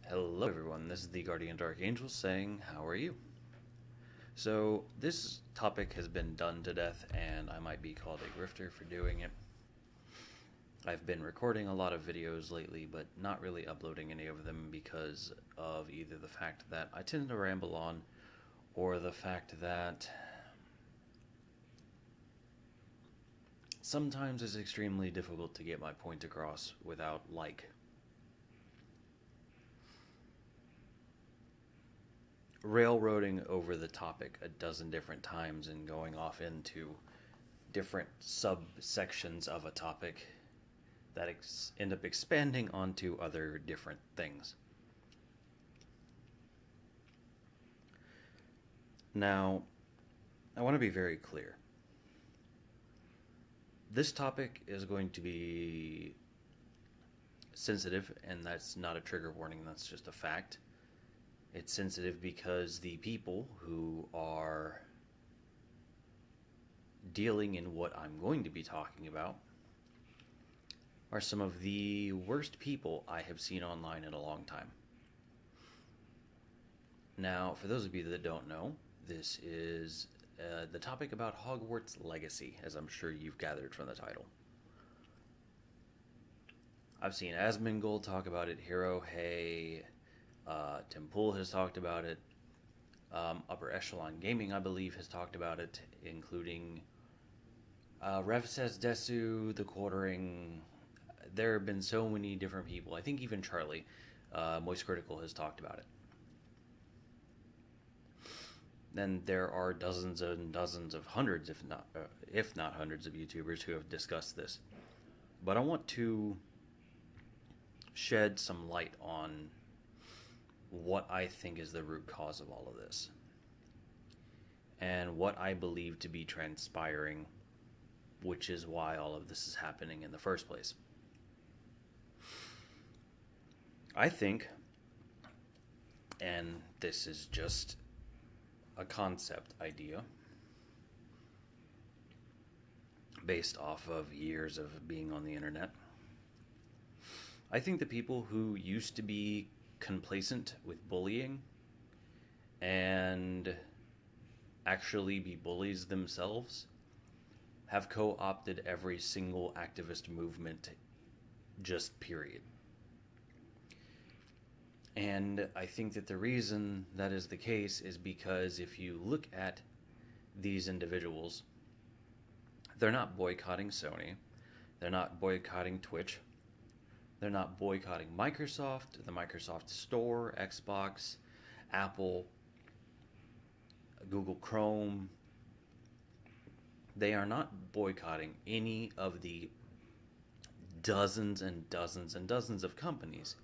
Hello, everyone. This is the Guardian Dark Angel saying, how are you? So, this topic has been done to death, and I might be called a grifter for doing it. I've been recording a lot of videos lately, but not really uploading any of them because of either the fact that I tend to ramble on, or the fact that sometimes it's extremely difficult to get my point across without, railroading over the topic a dozen different times and going off into different subsections of a topic that end up expanding onto other different things. Now, I want to be very clear. This topic is going to be sensitive, and that's not a trigger warning, that's just a fact. It's sensitive because the people who are dealing in what I'm going to be talking about are some of the worst people I have seen online in a long time. Now, for those of you that don't know, this is the topic about Hogwarts Legacy, as I'm sure you've gathered from the title. I've seen Asmongold talk about it, Hero Hay, Tim Pool has talked about it, Upper Echelon Gaming, I believe, has talked about it, including Revses Desu, The Quartering. There have been so many different people. I think even Charlie, Moist Critical, has talked about it. Then there are dozens and dozens of hundreds, if not hundreds, of YouTubers who have discussed this. But I want to shed some light on what I think is the root cause of all of this, and what I believe to be transpiring, which is why all of this is happening in the first place. I think, and this is just a concept idea based off of years of being on the internet, I think the people who used to be complacent with bullying and actually be bullies themselves have co-opted every single activist movement, just period. And I think that the reason that is the case is because if you look at these individuals, they're not boycotting Sony, they're not boycotting Twitch, they're not boycotting Microsoft, the Microsoft Store, Xbox, Apple, Google Chrome. They are not boycotting any of the dozens and dozens and dozens of companies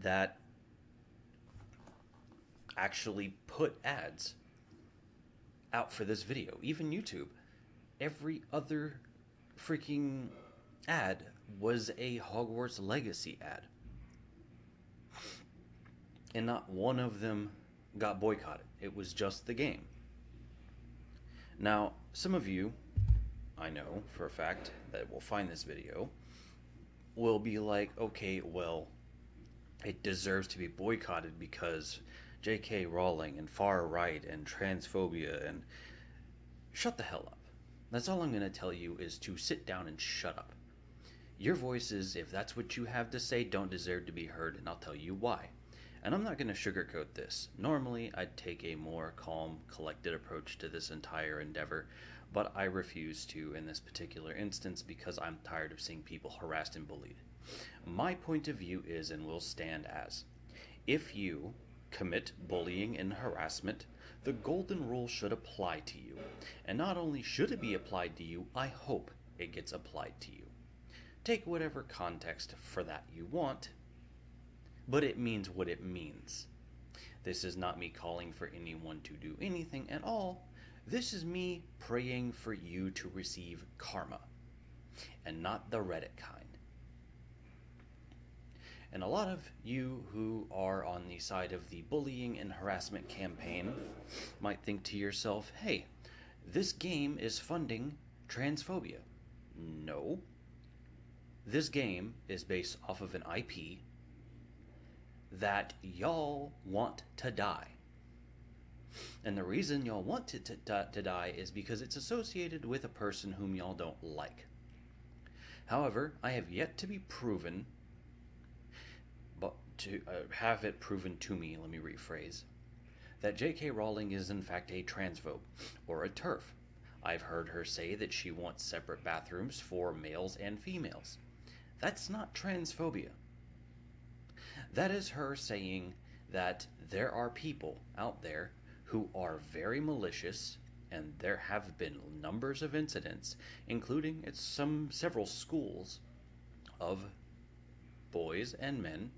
that actually put ads out for this video. Even YouTube. Every other freaking ad was a Hogwarts Legacy ad. And not one of them got boycotted. It was just the game. Now, some of you, I know for a fact, that will find this video, will be like, okay, well, it deserves to be boycotted because JK Rowling and far right and transphobia and... Shut the hell up. That's all I'm going to tell you, is to sit down and shut up. Your voices, if that's what you have to say, don't deserve to be heard, and I'll tell you why. And I'm not going to sugarcoat this. Normally, I'd take a more calm, collected approach to this entire endeavor, but I refuse to in this particular instance because I'm tired of seeing people harassed and bullied. My point of view is, and will stand as, if you commit bullying and harassment, the golden rule should apply to you. And not only should it be applied to you, I hope it gets applied to you. Take whatever context for that you want, but it means what it means. This is not me calling for anyone to do anything at all. This is me praying for you to receive karma, and not the Reddit kind. And a lot of you who are on the side of the bullying and harassment campaign might think to yourself, hey, this game is funding transphobia. No. This game is based off of an IP that y'all want to die. And the reason y'all want it to die is because it's associated with a person whom y'all don't like. However, I have yet to be proven, but to have it proven to me, let me rephrase, that J.K. Rowling is in fact a transphobe or a TERF. I've heard her say that she wants separate bathrooms for males and females. That's not transphobia. That is her saying that there are people out there who are very malicious, and there have been numbers of incidents, including at several schools, of boys and men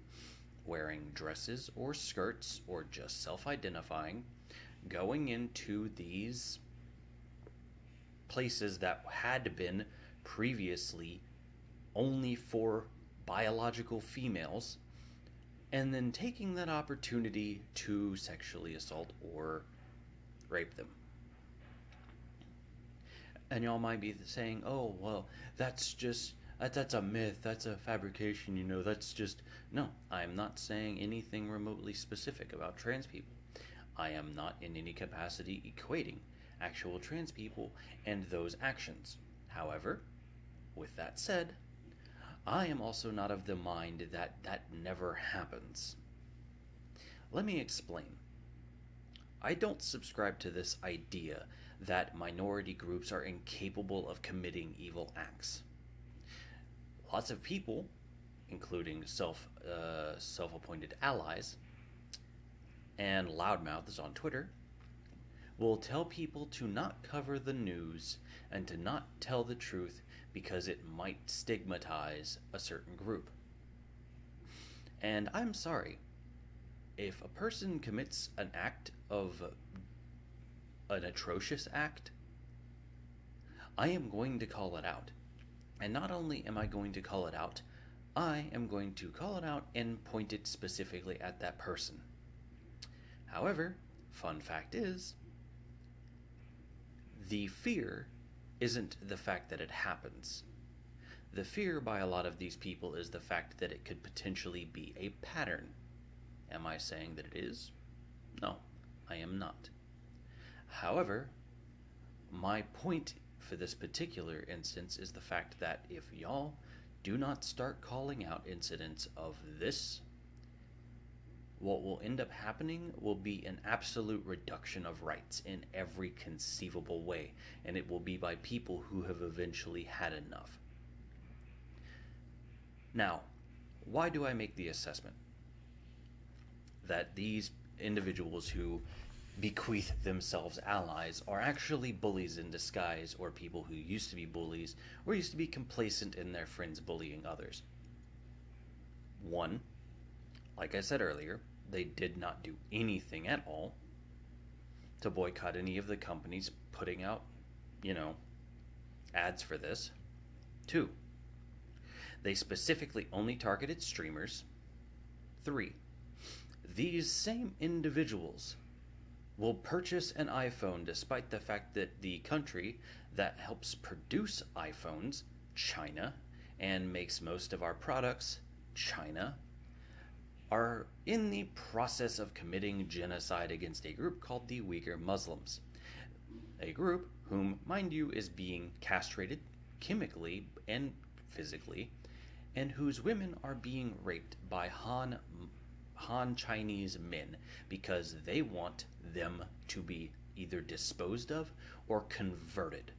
wearing dresses or skirts or just self-identifying, going into these places that had been previously only for biological females, and then taking that opportunity to sexually assault or rape them. And y'all might be saying, oh, well, that's a myth, that's a fabrication, that's just... No, I am not saying anything remotely specific about trans people. I am not in any capacity equating actual trans people and those actions. However, with that said, I am also not of the mind that that never happens. Let me explain. I don't subscribe to this idea that minority groups are incapable of committing evil acts. Lots of people, including self-appointed allies and loudmouths on Twitter, will tell people to not cover the news and to not tell the truth because it might stigmatize a certain group. And I'm sorry, if a person commits an atrocious act, I am going to call it out. And not only am I going to call it out, I am going to call it out and point it specifically at that person. However, fun fact is, the fear isn't the fact that it happens. The fear by a lot of these people is the fact that it could potentially be a pattern. Am I saying that it is? No, I am not. However, my point for this particular instance is the fact that if y'all do not start calling out incidents of this, what will end up happening will be an absolute reduction of rights in every conceivable way, and it will be by people who have eventually had enough. Now, why do I make the assessment that these individuals who bequeath themselves allies are actually bullies in disguise, or people who used to be bullies or used to be complacent in their friends bullying others? One, like I said earlier, they did not do anything at all to boycott any of the companies putting out, ads for this. Two, they specifically only targeted streamers. Three, these same individuals will purchase an iPhone despite the fact that the country that helps produce iPhones, China, and makes most of our products, China, are in the process of committing genocide against a group called the Uyghur Muslims. A group whom, mind you, is being castrated chemically and physically, and whose women are being raped by Han Chinese men because they want them to be either disposed of or converted.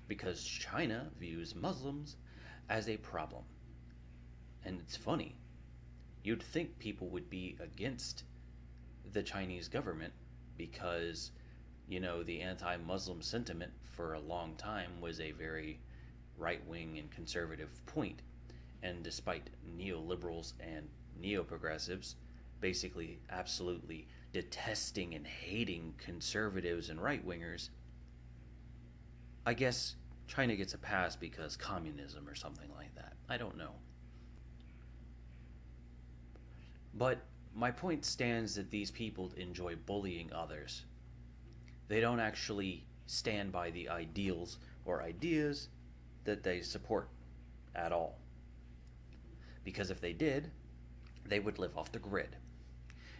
Because China views Muslims as a problem. And it's funny. You'd think people would be against the Chinese government because, the anti-Muslim sentiment for a long time was a very right-wing and conservative point. And despite neoliberals and neoprogressives basically absolutely detesting and hating conservatives and right-wingers, I guess China gets a pass because communism or something like that. I don't know. But my point stands that these people enjoy bullying others. They don't actually stand by the ideals or ideas that they support at all. Because if they did, they would live off the grid.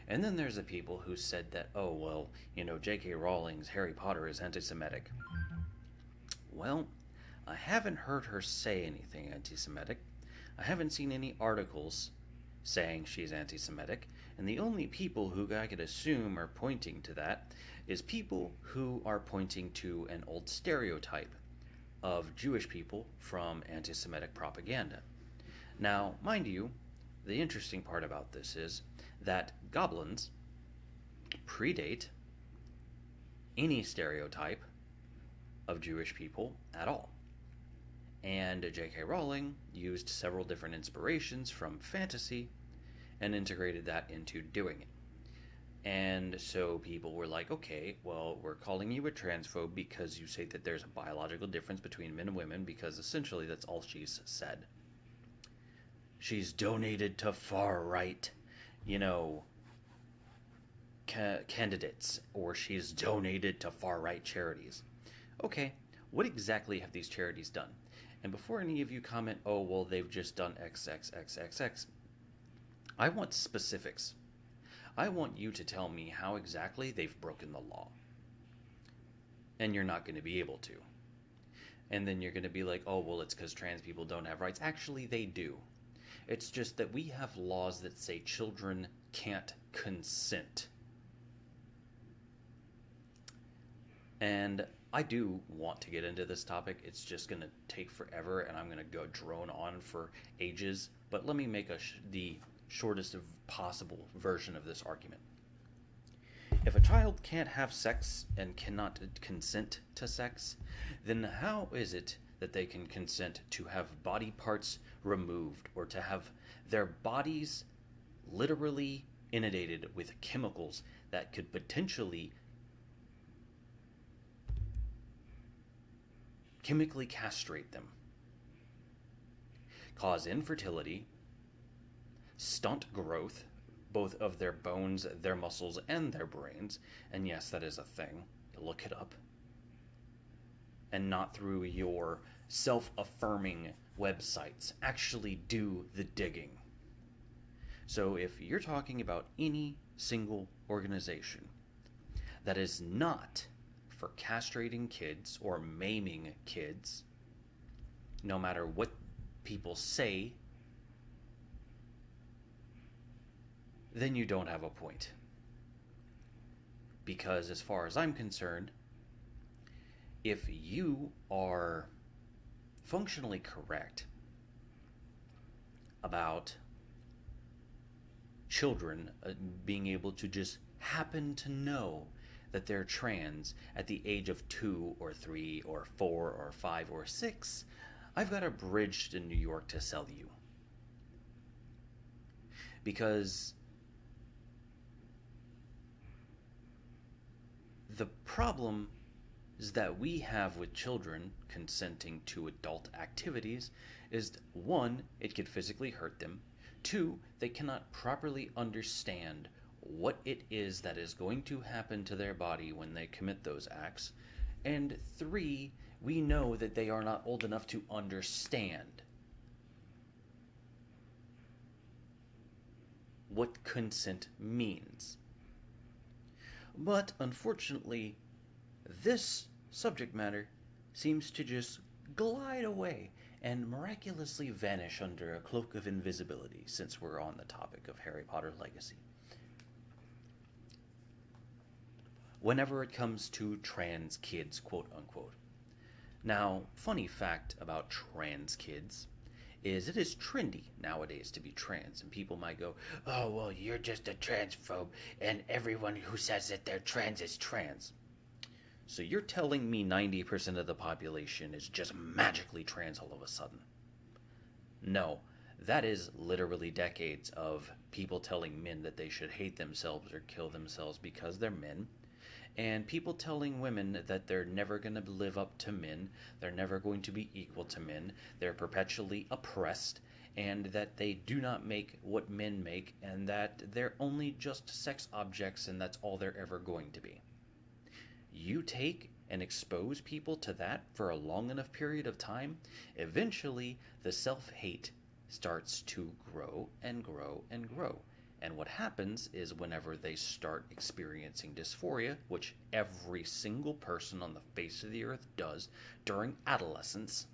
And then there's the people who said that, oh, well, J.K. Rowling's Harry Potter is anti Semitic. Well, I haven't heard her say anything anti Semitic. I haven't seen any articles saying she's anti Semitic. And the only people who I could assume are pointing to that is people who are pointing to an old stereotype of Jewish people from anti Semitic propaganda. Now, mind you, the interesting part about this is that goblins predate any stereotype of Jewish people at all. And J.K. Rowling used several different inspirations from fantasy and integrated that into doing it. And so people were like, okay, well, we're calling you a transphobe because you say that there's a biological difference between men and women, because essentially that's all she's said. She's donated to far-right, candidates, or she's donated to far-right charities. Okay, what exactly have these charities done? And before any of you comment, oh, well, they've just done XXXXX, I want specifics. I want you to tell me how exactly they've broken the law. And you're not going to be able to. And then you're going to be like, oh, well, it's because trans people don't have rights. Actually, they do. It's just that we have laws that say children can't consent. And I do want to get into this topic. It's just going to take forever, and I'm going to go drone on for ages. But let me make the shortest possible version of this argument. If a child can't have sex and cannot consent to sex, then how is it that they can consent to have body parts removed, or to have their bodies literally inundated with chemicals that could potentially chemically castrate them, cause infertility, stunt growth, both of their bones, their muscles, and their brains? And yes, that is a thing. Look it up. And not through your self-affirming websites. Actually do the digging. So if you're talking about any single organization that is not for castrating kids or maiming kids, no matter what people say, then you don't have a point. Because as far as I'm concerned, if you are functionally correct about children being able to just happen to know that they're trans at the age of 2 or 3 or 4 or 5 or 6, I've got a bridge to New York to sell you. Because the problem is that we have with children consenting to adult activities is, 1, it could physically hurt them. 2, they cannot properly understand what it is that is going to happen to their body when they commit those acts. And 3, we know that they are not old enough to understand what consent means. But unfortunately, this subject matter seems to just glide away and miraculously vanish under a cloak of invisibility, since we're on the topic of Harry Potter legacy. Whenever it comes to trans kids, quote unquote. Now, funny fact about trans kids is it is trendy nowadays to be trans, and people might go, oh, well, you're just a transphobe, and everyone who says that they're trans is trans. So you're telling me 90% of the population is just magically trans all of a sudden? No, that is literally decades of people telling men that they should hate themselves or kill themselves because they're men, and people telling women that they're never going to live up to men, they're never going to be equal to men, they're perpetually oppressed, and that they do not make what men make, and that they're only just sex objects, and that's all they're ever going to be. You take and expose people to that for a long enough period of time, eventually the self-hate starts to grow and grow and grow. And what happens is whenever they start experiencing dysphoria, which every single person on the face of the earth does during adolescence,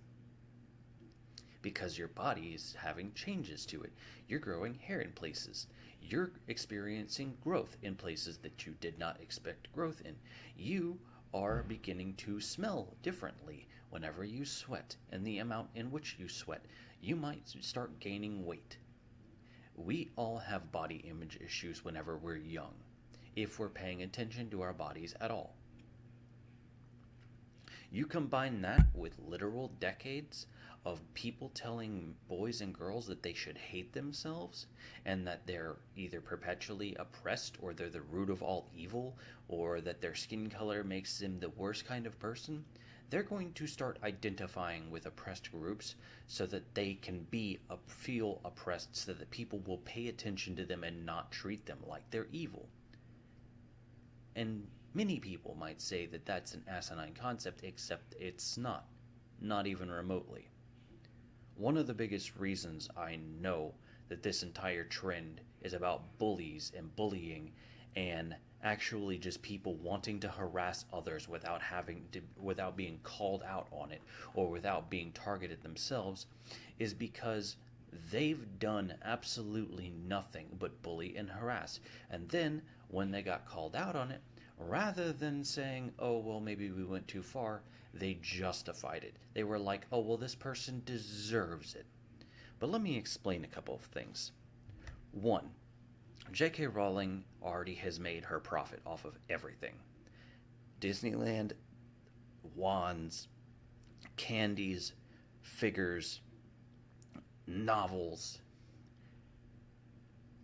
because your body is having changes to it. You're growing hair in places. You're experiencing growth in places that you did not expect growth in. You are beginning to smell differently whenever you sweat and the amount in which you sweat. You might start gaining weight. We all have body image issues whenever we're young, if we're paying attention to our bodies at all. You combine that with literal decades of people telling boys and girls that they should hate themselves and that they're either perpetually oppressed or they're the root of all evil or that their skin color makes them the worst kind of person, they're going to start identifying with oppressed groups so that they can feel oppressed, so that people will pay attention to them and not treat them like they're evil. And many people might say that that's an asinine concept, except it's not. Not even remotely. One of the biggest reasons I know that this entire trend is about bullies and bullying and actually just people wanting to harass others without being called out on it or without being targeted themselves is because they've done absolutely nothing but bully and harass. And then when they got called out on it, rather than saying, oh, well, maybe we went too far, they justified it. They were like, oh, well, this person deserves it. But let me explain a couple of things. One, JK Rowling already has made her profit off of everything. Disneyland, wands, candies, figures, novels,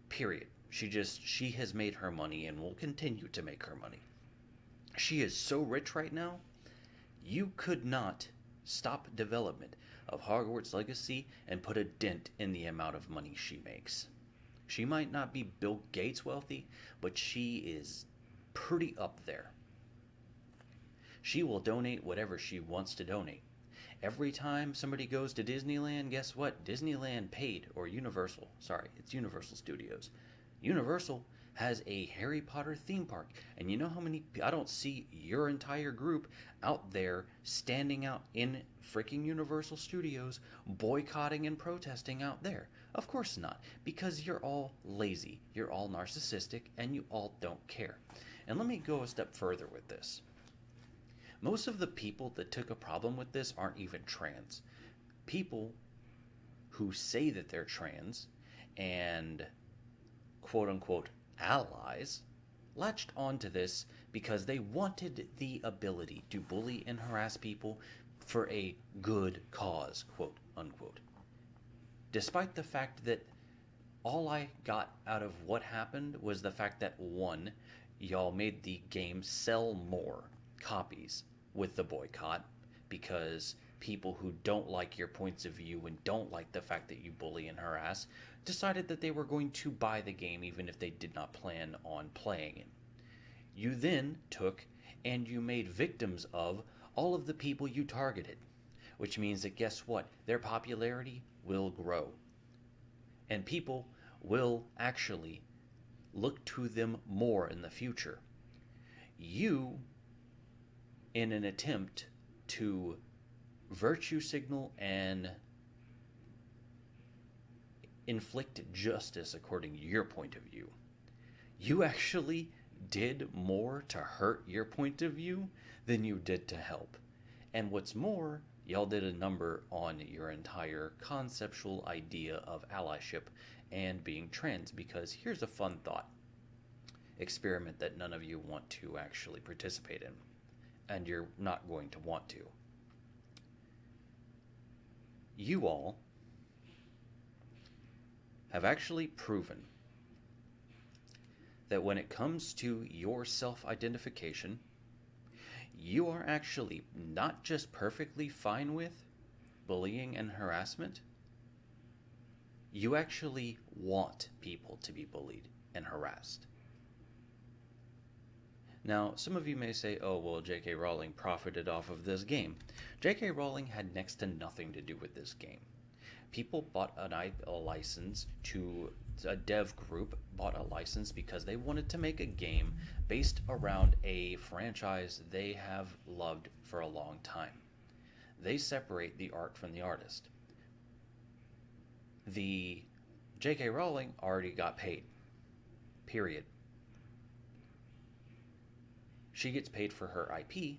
period. She has made her money and will continue to make her money. She is so rich right now, you could not stop development of Hogwarts Legacy and put a dent in the amount of money she makes. She might not be Bill Gates wealthy, but she is pretty up there. She will donate whatever she wants to donate. Every time somebody goes to Disneyland, guess what? Disneyland paid, or Universal, sorry, it's Universal Studios. Universal has a Harry Potter theme park, and you know how many, I don't see your entire group out there standing out in freaking Universal Studios boycotting and protesting out there. Of course not, because you're all lazy, you're all narcissistic, and you all don't care. And let me go a step further with this. Most of the people that took a problem with this aren't even trans. People who say that they're trans and quote-unquote allies latched onto this because they wanted the ability to bully and harass people for a good cause, quote-unquote. Despite the fact that all I got out of what happened was the fact that, one, y'all made the game sell more copies with the boycott because people who don't like your points of view and don't like the fact that you bully and harass decided that they were going to buy the game even if they did not plan on playing it. You then took and you made victims of all of the people you targeted, which means that guess what? Their popularity will grow. And people will actually look to them more in the future. You, in an attempt to virtue signal and inflict justice according to your point of view, you actually did more to hurt your point of view than you did to help. And what's more, y'all did a number on your entire conceptual idea of allyship and being trans, because here's a fun thought experiment that none of you want to actually participate in, and you're not going to want to. You all have actually proven that when it comes to your self-identification, you are actually not just perfectly fine with bullying and harassment, you actually want people to be bullied and harassed. Now, some of you may say, oh, well, J.K. Rowling profited off of this game. J.K. Rowling had next to nothing to do with this game. People bought a license to a dev group bought a license because they wanted to make a game based around a franchise they have loved for a long time. They separate the art from the artist. The JK Rowling already got paid. Period. She gets paid for her IP,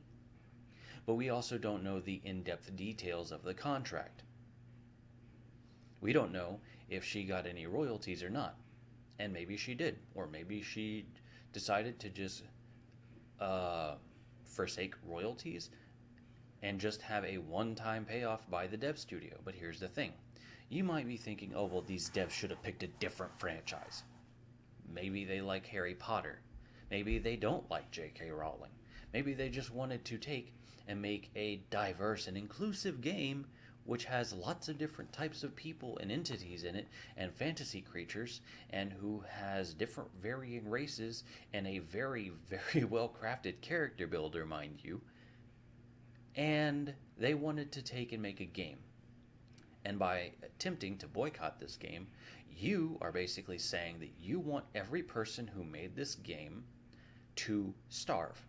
but we also don't know the in-depth details of the contract. We don't know if she got any royalties or not. And maybe she did. Or maybe she decided to just forsake royalties and just have a one-time payoff by the dev studio. But here's the thing. You might be thinking, oh, well, these devs should have picked a different franchise. Maybe they like Harry Potter. Maybe they don't like J.K. Rowling. Maybe they just wanted to take and make a diverse and inclusive game which has lots of different types of people and entities in it, and fantasy creatures, and who has different varying races, and a very, very well-crafted character builder, mind you. And they wanted to take and make a game. And by attempting to boycott this game, you are basically saying that you want every person who made this game to starve.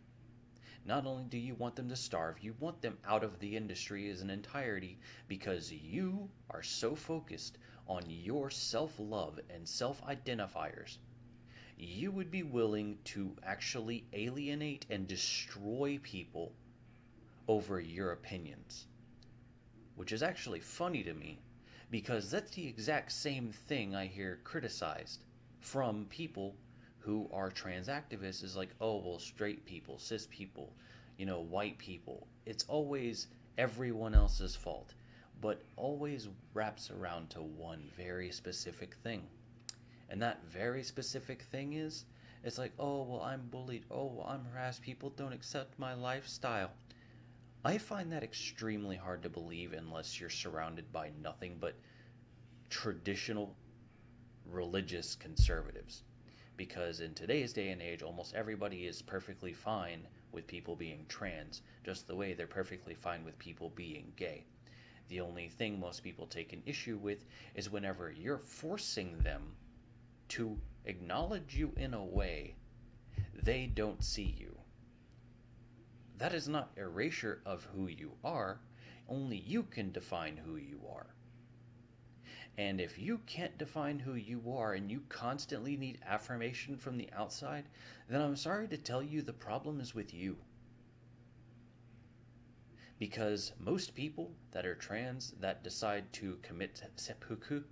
Not only do you want them to starve, you want them out of the industry as an entirety because you are so focused on your self-love and self-identifiers. You would be willing to actually alienate and destroy people over your opinions. Which is actually funny to me because that's the exact same thing I hear criticized from people who are trans activists is like, oh, well, straight people, cis people, white people. It's always everyone else's fault, but always wraps around to one very specific thing. And that very specific thing is, it's like, oh, well, I'm bullied. Oh, well, I'm harassed. People don't accept my lifestyle. I find that extremely hard to believe unless you're surrounded by nothing but traditional religious conservatives. Because in today's day and age, almost everybody is perfectly fine with people being trans, just the way they're perfectly fine with people being gay. The only thing most people take an issue with is whenever you're forcing them to acknowledge you in a way they don't see you. That is not erasure of who you are. Only you can define who you are. And if you can't define who you are and you constantly need affirmation from the outside, then I'm sorry to tell you the problem is with you. Because most people that are trans that decide to commit seppuku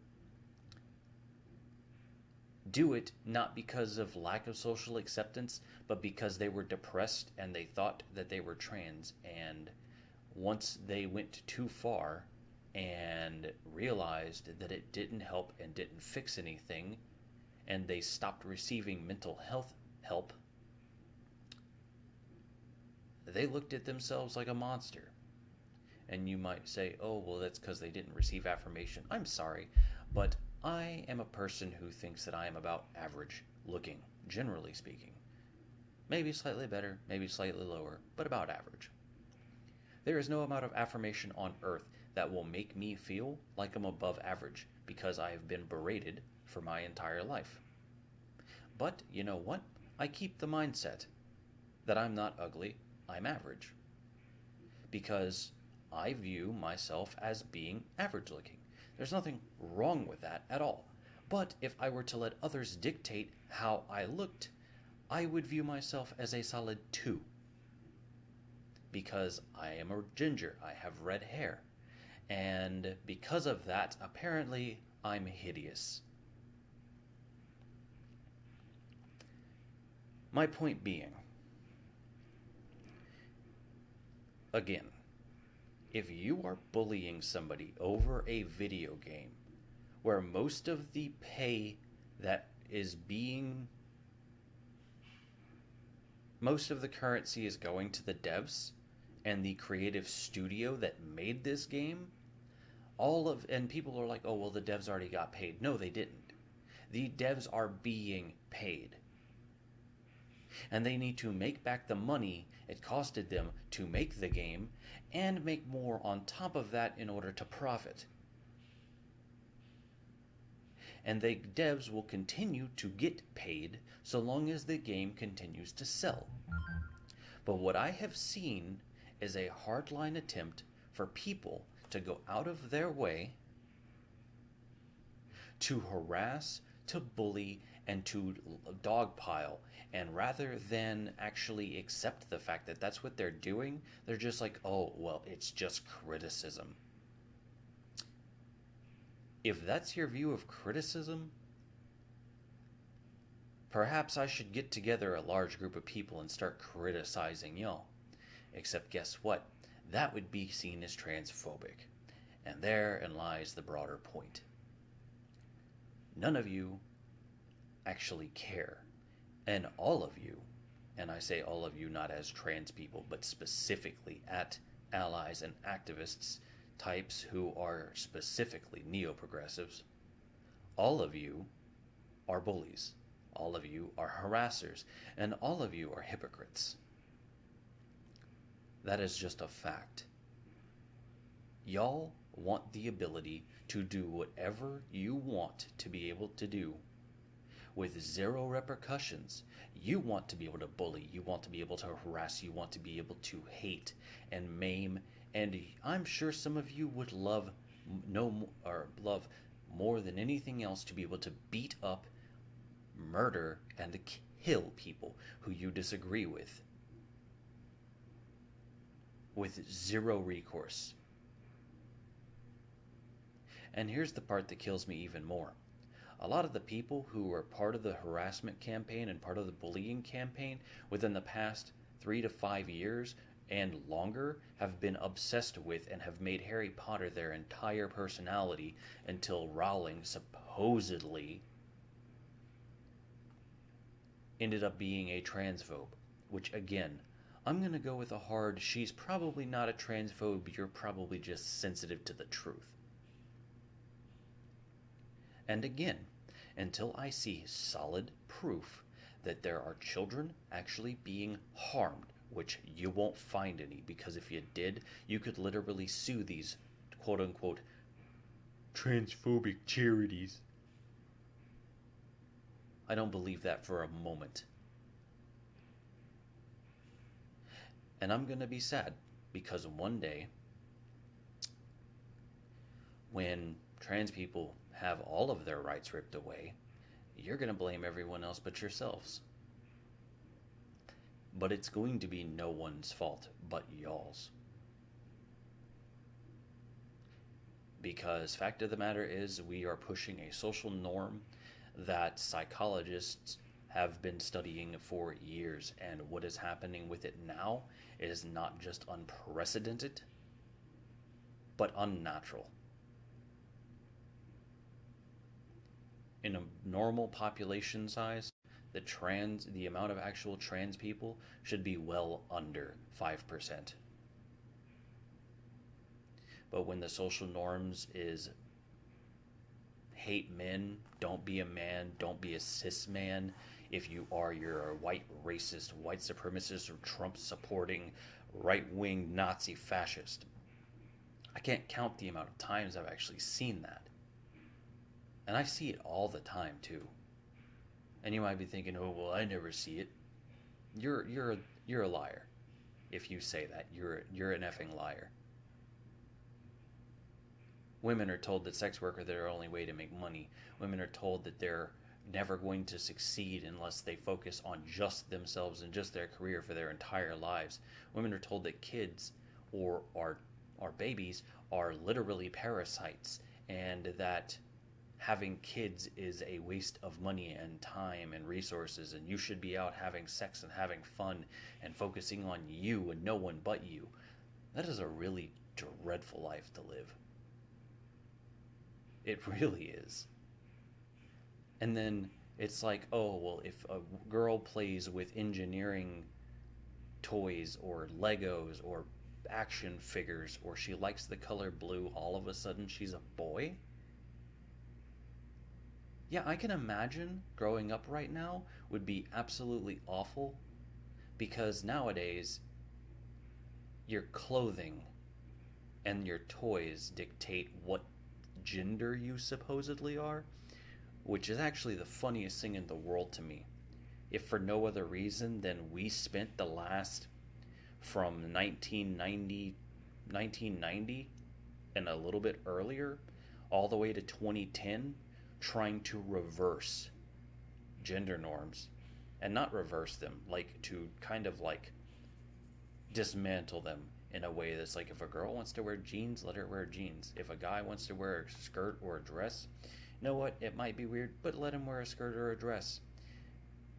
do it not because of lack of social acceptance, but because they were depressed and they thought that they were trans. And once they went too far and realized that it didn't help and didn't fix anything, and they stopped receiving mental health help, they looked at themselves like a monster. And you might say, oh, well, that's because they didn't receive affirmation. I'm sorry, but I am a person who thinks that I am about average looking, generally speaking. Maybe slightly better, maybe slightly lower, but about average. There is no amount of affirmation on earth that will make me feel like I'm above average because I have been berated for my entire life. But you know what? I keep the mindset that I'm not ugly, I'm average. Because I view myself as being average looking. There's nothing wrong with that at all. But if I were to let others dictate how I looked, I would view myself as a solid 2. Because I am a ginger, I have red hair. And because of that, apparently, I'm hideous. My point being, again, if you are bullying somebody over a video game where most of the pay that is being, most of the currency is going to the devs and the creative studio that made this game, and people are like, oh, well, the devs already got paid. No, they didn't. The devs are being paid. And they need to make back the money it costed them to make the game and make more on top of that in order to profit. and the devs will continue to get paid so long as the game continues to sell. But what I have seen is a hardline attempt for people to go out of their way to harass, to bully, and to dogpile. And rather than actually accept the fact that that's what they're doing, they're just like, oh, well, it's just criticism. If that's your view of criticism, perhaps I should get together a large group of people and start criticizing y'all. Except guess what? That would be seen as transphobic. And therein lies the broader point. None of you actually care. And all of you, and I say all of you not as trans people, but specifically at allies and activists, types who are specifically neo-progressives, all of you are bullies. All of you are harassers. And all of you are hypocrites. That is just a fact. Y'all want the ability to do whatever you want to be able to do with zero repercussions. You want to be able to bully, you want to be able to harass, you want to be able to hate and maim, and I'm sure some of you would love more than anything else to be able to beat up, murder, and kill people who you disagree with zero recourse. And here's the part that kills me even more. A lot of the people who were part of the harassment campaign and part of the bullying campaign within the past 3 to 5 years and longer have been obsessed with and have made Harry Potter their entire personality until Rowling supposedly ended up being a transphobe, which again, I'm going to go with a hard, she's probably not a transphobe, you're probably just sensitive to the truth. And again, until I see solid proof that there are children actually being harmed, which you won't find any, because if you did, you could literally sue these quote-unquote transphobic charities. I don't believe that for a moment. And I'm going to be sad, because one day, when trans people have all of their rights ripped away, you're going to blame everyone else but yourselves. But it's going to be no one's fault but y'all's. Because fact of the matter is, we are pushing a social norm that psychologists have been studying for years, and what is happening with it now is not just unprecedented, but unnatural. In a normal population size, the amount of actual trans people should be well under 5%. But when the social norms is hate men, don't be a man, don't be a cis man, if you are, you're a white racist, white supremacist, or Trump supporting right-wing Nazi fascist. I can't count the amount of times I've actually seen that. And I see it all the time too. And you might be thinking, oh, well, I never see it. You're a liar. If you say that, you're an effing liar. Women are told that sex work are their only way to make money. Women are told that they're never going to succeed unless they focus on just themselves and just their career for their entire lives. Women are told that kids or babies are literally parasites, and that having kids is a waste of money and time and resources, and you should be out having sex and having fun and focusing on you and no one but you. That is a really dreadful life to live. It really is. And then it's like, oh, well, if a girl plays with engineering toys or Legos or action figures, or she likes the color blue, all of a sudden she's a boy? Yeah, I can imagine growing up right now would be absolutely awful, because nowadays your clothing and your toys dictate what gender you supposedly are, which is actually the funniest thing in the world to me. If for no other reason than we spent the last from 1990 and a little bit earlier all the way to 2010 trying to reverse gender norms, and not reverse them, like to kind of like dismantle them in a way that's like, if a girl wants to wear jeans, let her wear jeans. If a guy wants to wear a skirt or a dress, you know what, it might be weird, but let him wear a skirt or a dress.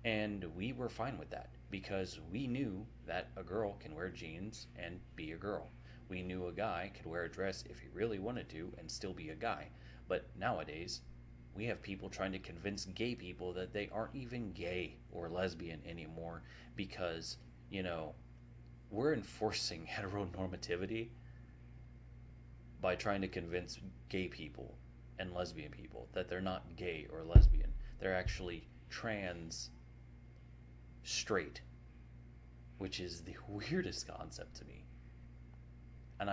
And we were fine with that because we knew that a girl can wear jeans and be a girl. We knew a guy could wear a dress if he really wanted to and still be a guy. But nowadays, we have people trying to convince gay people that they aren't even gay or lesbian anymore because, you know, we're enforcing heteronormativity by trying to convince gay people and lesbian people that they're not gay or lesbian. They're actually trans straight, which is the weirdest concept to me. And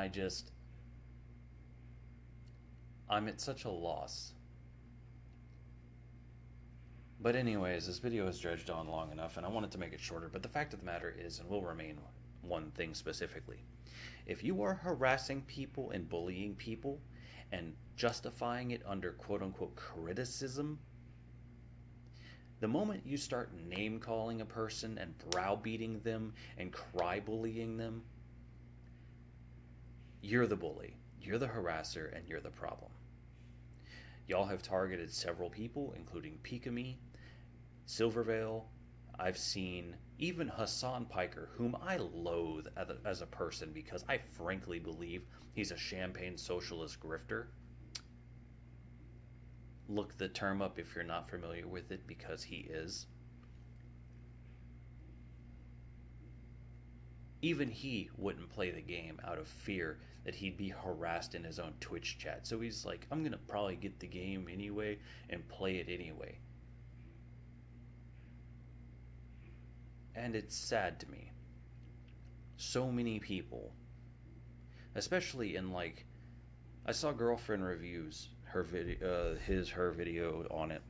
I'm at such a loss. But anyways, this video has dredged on long enough and I wanted to make it shorter, but the fact of the matter is, and will remain one thing specifically. If you are harassing people and bullying people and justifying it under quote unquote criticism, the moment you start name calling a person and browbeating them and cry bullying them, you're the bully, you're the harasser, and you're the problem. Y'all have targeted several people, including Pikami, Silvervale. I've seen even Hassan Piker, whom I loathe as a person because I frankly believe he's a champagne socialist grifter. Look the term up if you're not familiar with it, because he is. Even he wouldn't play the game out of fear that he'd be harassed in his own Twitch chat. So he's like, I'm going to probably get the game anyway and play it anyway. And it's sad to me. So many people, especially in like, I saw Girlfriend Reviews, her video on it.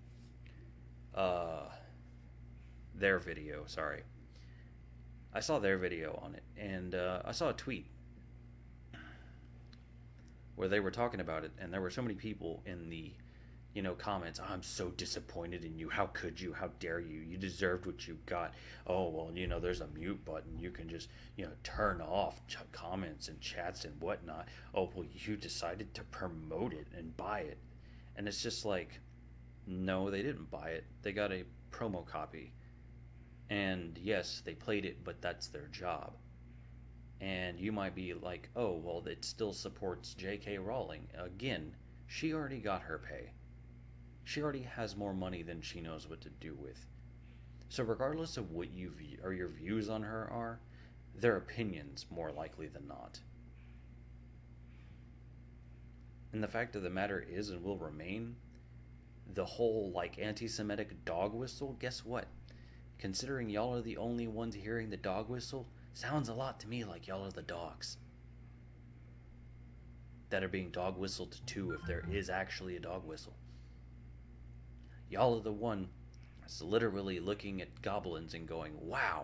Their video, sorry. I saw their video on it, and I saw a tweet where they were talking about it, and there were so many people in the, comments. I'm so disappointed in you. How could you? How dare you? You deserved what you got. Oh, well, there's a mute button. You can just, turn off comments and chats and whatnot. Oh, well, you decided to promote it and buy it. And it's just like, no, they didn't buy it. They got a promo copy. And yes, they played it, but that's their job. And you might be like, oh, well, it still supports JK Rowling. Again, she already got her pay. She already has more money than she knows what to do with. So regardless of what your views on her are, they're opinions more likely than not. And the fact of the matter is, and will remain, the whole anti-Semitic dog whistle, guess what? Considering y'all are the only ones hearing the dog whistle, sounds a lot to me like y'all are the dogs that are being dog whistled to, if there is actually a dog whistle. Y'all are the one that's literally looking at goblins and going, wow,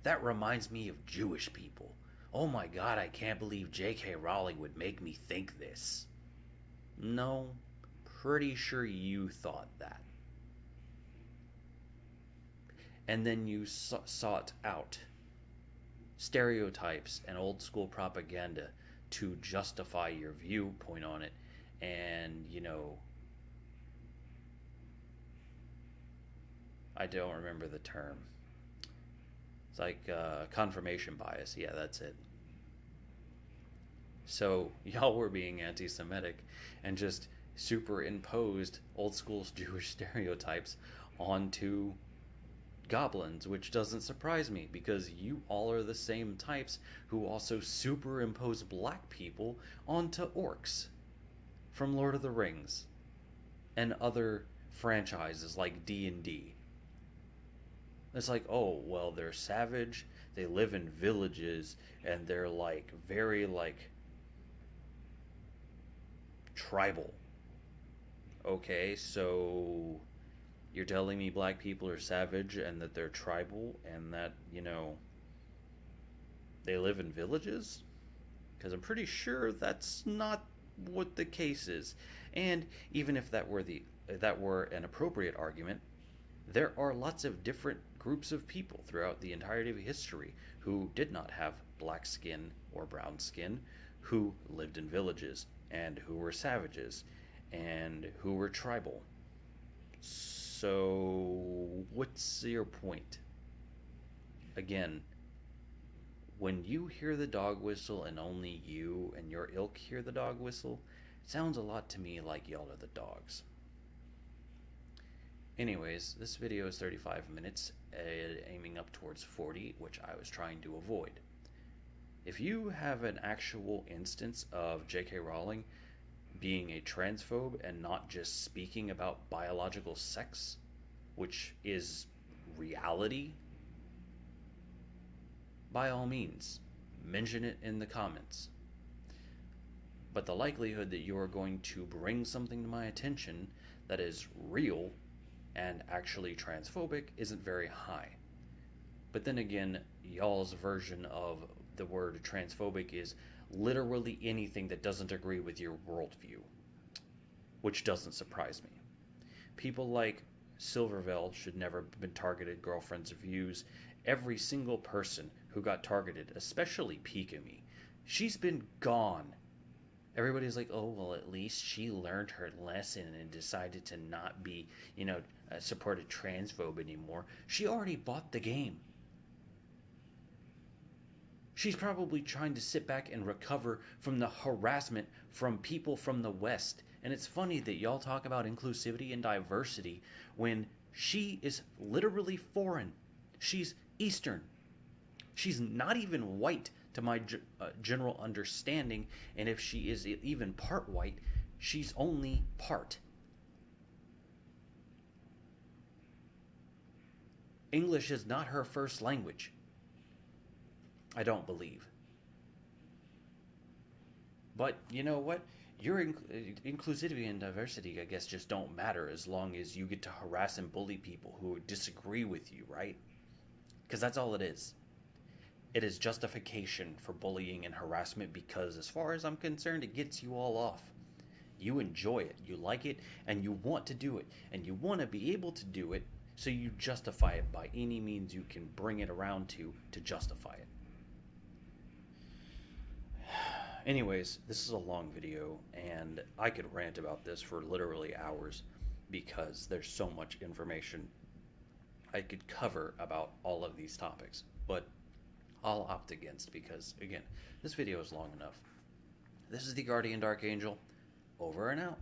that reminds me of Jewish people. Oh my God, I can't believe J.K. Rowling would make me think this. No, pretty sure you thought that. And then you sought out stereotypes and old school propaganda to justify your viewpoint on it. And, I don't remember the term. It's like confirmation bias. Yeah, that's it. So y'all were being anti-Semitic and just superimposed old school Jewish stereotypes onto goblins, which doesn't surprise me because you all are the same types who also superimpose black people onto orcs from Lord of the Rings and other franchises like D&D. It's like, oh, well, they're savage, they live in villages, and they're very tribal. Okay, so You're telling me black people are savage and that they're tribal and that, they live in villages? Because I'm pretty sure that's not what the case is. And even if that were an appropriate argument, there are lots of different groups of people throughout the entirety of history who did not have black skin or brown skin, who lived in villages, and who were savages, and who were tribal. So, what's your point? Again, when you hear the dog whistle and only you and your ilk hear the dog whistle, it sounds a lot to me like y'all are the dogs. Anyways, this video is 35 minutes, aiming up towards 40, which I was trying to avoid. If you have an actual instance of JK Rowling being a transphobe and not just speaking about biological sex, which is reality, by all means, mention it in the comments. But the likelihood that you are going to bring something to my attention that is real and actually transphobic isn't very high. But then again, y'all's version of the word transphobic is literally anything that doesn't agree with your worldview, which doesn't surprise me. People like Silverville should never have been targeted girlfriends of views. Every single person who got targeted, especially Pikami, she's been gone. Everybody's like, oh, well, at least she learned her lesson and decided to not be, support a transphobe anymore. She already bought the game. She's probably trying to sit back and recover from the harassment from people from the West. And it's funny that y'all talk about inclusivity and diversity when she is literally foreign. She's Eastern. She's not even white to my general understanding. And if she is even part white, she's only part. English is not her first language. I don't believe. But you know what? Your inclusivity and diversity, I guess, just don't matter as long as you get to harass and bully people who disagree with you, right? Because that's all it is. It is justification for bullying and harassment because, as far as I'm concerned, it gets you all off. You enjoy it, you like it, and you want to do it, and you want to be able to do it, so you justify it by any means you can bring it around to justify it. Anyways, this is a long video, and I could rant about this for literally hours because there's so much information I could cover about all of these topics, but I'll opt against because, again, this video is long enough. This is the Guardian Dark Angel, over and out.